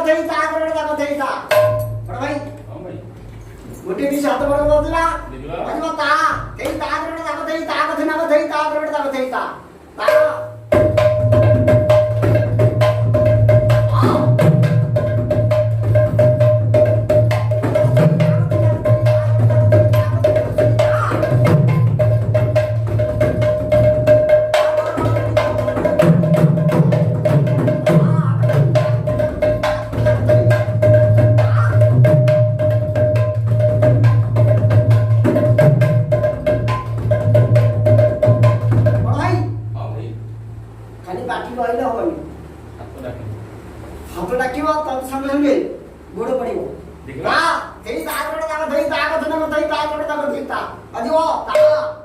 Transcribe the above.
थई ता करड दाखव थई ता बड भाई हां भाई गोटे दिस हात बड बोलला देखला आज मग ता थई ता करड दाखव थई ता कथ ना थई ता करड दाखव थई ता हाथ डाकिबो तब संग संगे गोड़ पड़िबो देखला ता थई ता करड दाखव थई ता कथ ना थई ता करड दाखव थई ता अदिओ ता